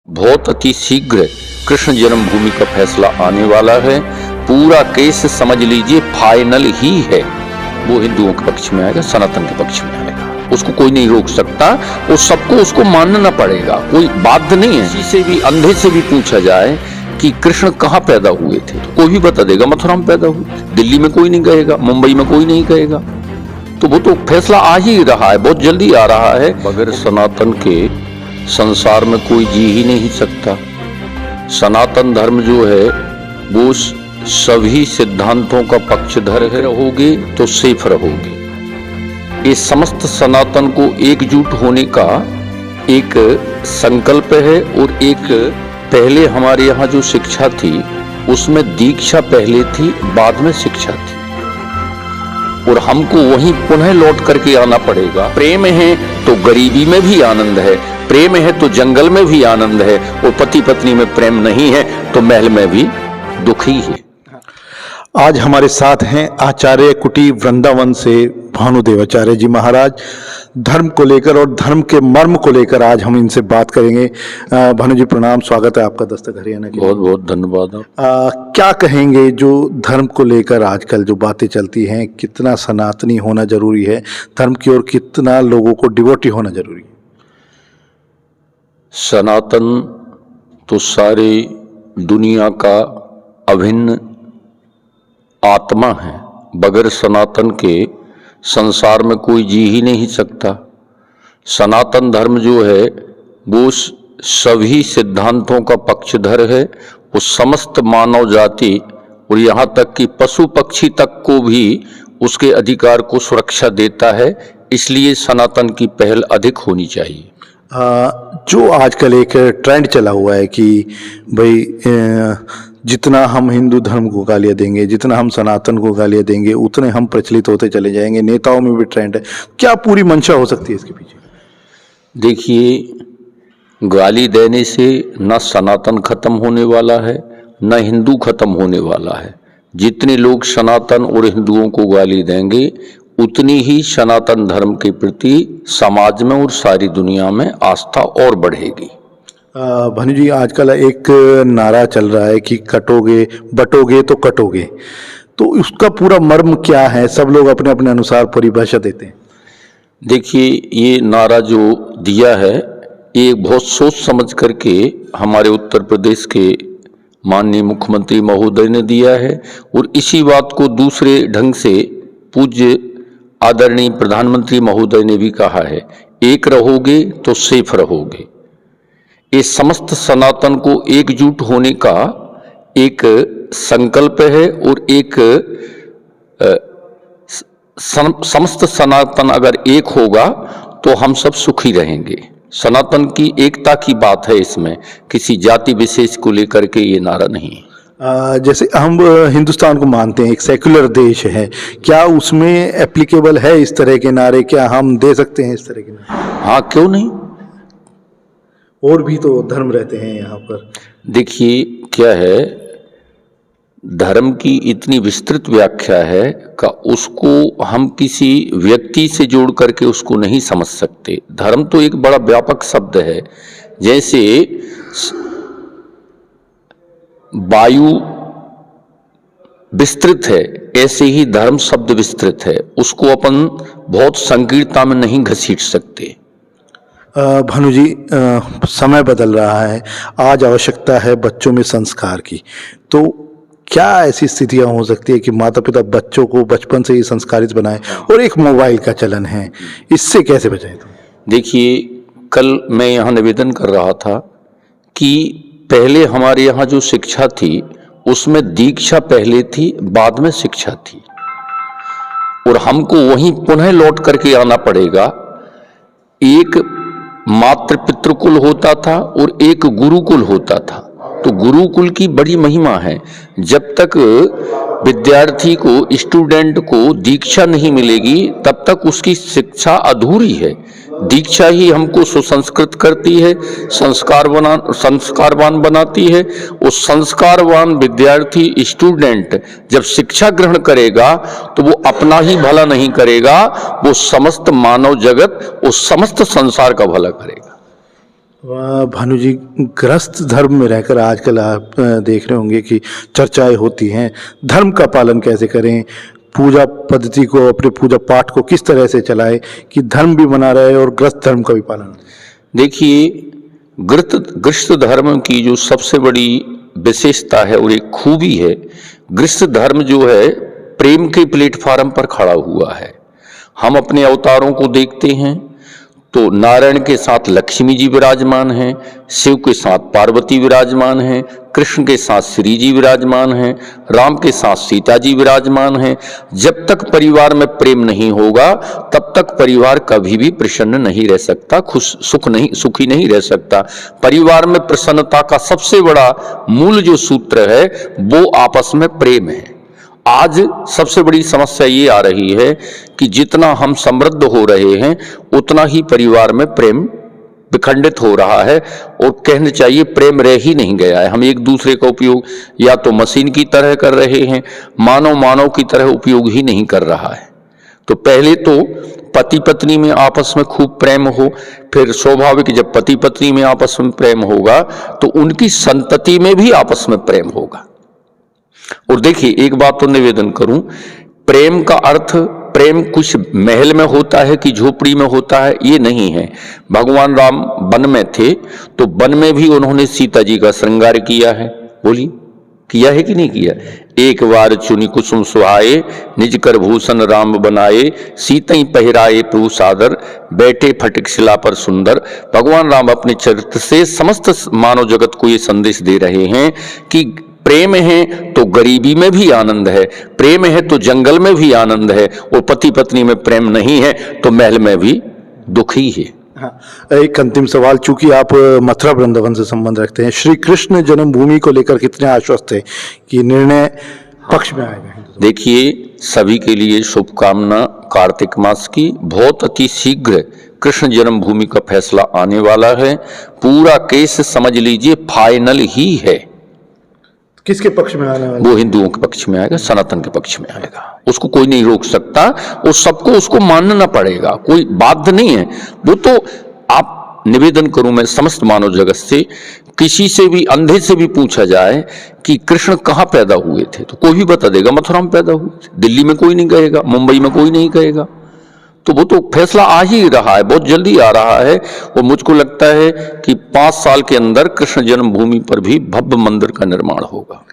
बहुत अति शीघ्र कृष्ण जन्मभूमि का फैसला आने वाला है। पूरा केस समझ लीजिए फाइनल ही है। वो हिंदुओं के पक्ष में आएगा, सनातन के पक्ष में आएगा। उसको कोई नहीं रोक सकता। वो सबको उसको मानना पड़ेगा, कोई बाध्य नहीं है। किसी से भी अंधे से भी पूछा जाए कि कृष्ण कहाँ पैदा हुए थे तो कोई भी बता देगा मथुरा में पैदा हुए। दिल्ली में कोई नहीं कहेगा, मुंबई में कोई नहीं कहेगा। तो वो तो फैसला आ ही रहा है, बहुत जल्दी आ रहा है। बगैर सनातन के संसार में कोई जी ही नहीं सकता। सनातन धर्म जो है वो सभी सिद्धांतों का पक्षधर है। रहोगे तो सेफ रहोगे। ये समस्त सनातन को एकजुट होने का एक संकल्प है। और एक पहले हमारे यहाँ जो शिक्षा थी उसमें दीक्षा पहले थी, बाद में शिक्षा थी, और हमको वहीं पुनः लौट करके आना पड़ेगा। प्रेम है तो गरीबी में भी आनंद है, प्रेम है तो जंगल में भी आनंद है, और पति पत्नी में प्रेम नहीं है तो महल में भी दुखी है। आज हमारे साथ हैं आचार्य कुटी वृंदावन से भानुदेवाचार्य जी महाराज। धर्म को लेकर और धर्म के मर्म को लेकर आज हम इनसे बात करेंगे। भानु जी प्रणाम, स्वागत है आपका दस्तक हरियाणा की। बहुत बहुत धन्यवाद। क्या कहेंगे जो धर्म को लेकर आजकल जो बातें चलती हैं, कितना सनातनी होना जरूरी है धर्म की, और कितना लोगों को डिवोटी होना जरूरी है? सनातन तो सारी दुनिया का अभिन्न आत्मा है। बगैर सनातन के संसार में कोई जी ही नहीं सकता। सनातन धर्म जो है वो सभी सिद्धांतों का पक्षधर है। वो समस्त मानव जाति और यहाँ तक कि पशु पक्षी तक को भी उसके अधिकार को सुरक्षा देता है। इसलिए सनातन की पहल अधिक होनी चाहिए। जो आजकल एक ट्रेंड चला हुआ है कि भाई जितना हम हिंदू धर्म को गालियाँ देंगे, जितना हम सनातन को गालियाँ देंगे, उतने हम प्रचलित होते चले जाएंगे। नेताओं में भी ट्रेंड है। क्या पूरी मंशा हो सकती है इसके पीछे? देखिए, गाली देने से न सनातन खत्म होने वाला है, न हिंदू खत्म होने वाला है। जितने लोग सनातन और हिंदुओं को गाली देंगे उतनी ही सनातन धर्म के प्रति समाज में और सारी दुनिया में आस्था और बढ़ेगी। भानु जी, आजकल एक नारा चल रहा है कि कटोगे बटोगे तो कटोगे, तो उसका पूरा मर्म क्या है? सब लोग अपने अपने अनुसार परिभाषा देते हैं। देखिए, ये नारा जो दिया है ये बहुत सोच समझ करके हमारे उत्तर प्रदेश के माननीय मुख्यमंत्री महोदय ने दिया है, और इसी बात को दूसरे ढंग से पूज्य आदरणीय प्रधानमंत्री महोदय ने भी कहा है, एक रहोगे तो सेफ रहोगे। ये समस्त सनातन को एकजुट होने का एक संकल्प है, और एक समस्त सनातन अगर एक होगा तो हम सब सुखी रहेंगे। सनातन की एकता की बात है इसमें, किसी जाति विशेष को लेकर के ये नारा नहीं है। जैसे हम हिंदुस्तान को मानते हैं एक सेक्युलर देश है, क्या उसमें एप्लीकेबल है इस तरह के नारे? क्या हम दे सकते हैं इस तरह के नारे? हाँ, क्यों नहीं। और भी तो धर्म रहते हैं यहाँ पर। देखिए, क्या है, धर्म की इतनी विस्तृत व्याख्या है कि उसको हम किसी व्यक्ति से जोड़ करके उसको नहीं समझ सकते। धर्म तो एक बड़ा व्यापक शब्द है। जैसे वायु विस्तृत है, ऐसे ही धर्म शब्द विस्तृत है। उसको अपन बहुत संकीर्णता में नहीं घसीट सकते। भानु जी, समय बदल रहा है, आज आवश्यकता है बच्चों में संस्कार की। तो क्या ऐसी स्थितियां हो सकती है कि माता पिता बच्चों को बचपन से ही संस्कारित बनाएं? और एक मोबाइल का चलन है, इससे कैसे बचाएं? देखिए, कल मैं यहाँ निवेदन कर रहा था कि पहले हमारे यहाँ जो शिक्षा थी उसमें दीक्षा पहले थी, बाद में शिक्षा थी, और हमको वहीं पुनः लौट करके आना पड़ेगा। एक मातृ पितृकुल होता था और एक गुरुकुल होता था। तो गुरुकुल की बड़ी महिमा है। जब तक विद्यार्थी को, स्टूडेंट को दीक्षा नहीं मिलेगी तब तक उसकी शिक्षा अधूरी है। दीक्षा ही हमको सुसंस्कृत करती है, संस्कारवान बनाती है। उस संस्कारवान विद्यार्थी, स्टूडेंट जब शिक्षा ग्रहण करेगा तो वो अपना ही भला नहीं करेगा, वो समस्त मानव जगत, उस समस्त संसार का भला करेगा। भानु जी, गृहस्थ धर्म में रहकर आजकल आप देख रहे होंगे कि चर्चाएं होती हैं, धर्म का पालन कैसे करें, पूजा पद्धति को, अपने पूजा पाठ को किस तरह से चलाएं कि धर्म भी बना रहे और गृहस्थ धर्म का भी पालन। देखिए, गृहस्थ धर्म की जो सबसे बड़ी विशेषता है और एक खूबी है, गृहस्थ धर्म जो है प्रेम के प्लेटफॉर्म पर खड़ा हुआ है। हम अपने अवतारों को देखते हैं तो नारायण के साथ लक्ष्मी जी विराजमान हैं, शिव के साथ पार्वती विराजमान हैं, कृष्ण के साथ श्री जी विराजमान हैं, राम के साथ सीता जी विराजमान हैं। जब तक परिवार में प्रेम नहीं होगा तब तक परिवार कभी भी प्रसन्न नहीं रह सकता, सुखी नहीं रह सकता। परिवार में प्रसन्नता का सबसे बड़ा मूल जो सूत्र है वो आपस में प्रेम है। आज सबसे बड़ी समस्या ये आ रही है कि जितना हम समृद्ध हो रहे हैं उतना ही परिवार में प्रेम विखंडित हो रहा है, और कहना चाहिए प्रेम रह ही नहीं गया है। हम एक दूसरे का उपयोग या तो मशीन की तरह कर रहे हैं, मानव की तरह उपयोग ही नहीं कर रहा है। तो पहले तो पति पत्नी में आपस में खूब प्रेम हो, फिर स्वाभाविक जब पति पत्नी में आपस में प्रेम होगा तो उनकी संतति में भी आपस में प्रेम होगा। और देखिए, एक बात तो निवेदन करूं, प्रेम का अर्थ प्रेम कुछ महल में होता है कि झोपड़ी में होता है, ये नहीं है। भगवान राम वन में थे तो वन में भी उन्होंने सीता जी का श्रृंगार किया है। बोलिए, किया है कि नहीं किया? एक बार चुनी कुसुम सुहाए, निज कर भूषण राम बनाए, सीतई पहिराए प्रभु सादर, बैठे फटिक शिला पर सुंदर। भगवान राम अपने चरित्र से समस्त मानव जगत को ये संदेश दे रहे हैं कि प्रेम है तो गरीबी में भी आनंद है, प्रेम है तो जंगल में भी आनंद है, और पति पत्नी में प्रेम नहीं है तो महल में भी दुख ही है। हाँ, एक अंतिम सवाल, चूंकि आप मथुरा वृंदावन से संबंध रखते हैं, श्री कृष्ण जन्मभूमि को लेकर कितने आश्वस्त थे कि निर्णय पक्ष में आएगा? देखिए, सभी के लिए शुभकामना कार्तिक मास की। बहुत अति शीघ्र कृष्ण जन्मभूमि का फैसला आने वाला है। पूरा केस समझ लीजिए फाइनल ही है। किसके पक्ष में आने वाला? वो हिंदुओं के पक्ष में आएगा, सनातन के पक्ष में आएगा। उसको कोई नहीं रोक सकता, और सबको उसको मानना पड़ेगा, कोई बाध्य नहीं है। वो तो आप निवेदन करूं मैं समस्त मानव जगत से, किसी से भी अंधे से भी पूछा जाए कि कृष्ण कहाँ पैदा हुए थे तो कोई भी बता देगा मथुरा में पैदा हुए थे। दिल्ली में कोई नहीं कहेगा, मुंबई में कोई नहीं कहेगा। तो वो तो फैसला आ ही रहा है, बहुत जल्दी आ रहा है। और मुझको लगता है कि 5 साल के अंदर कृष्ण जन्मभूमि पर भी भव्य मंदिर का निर्माण होगा।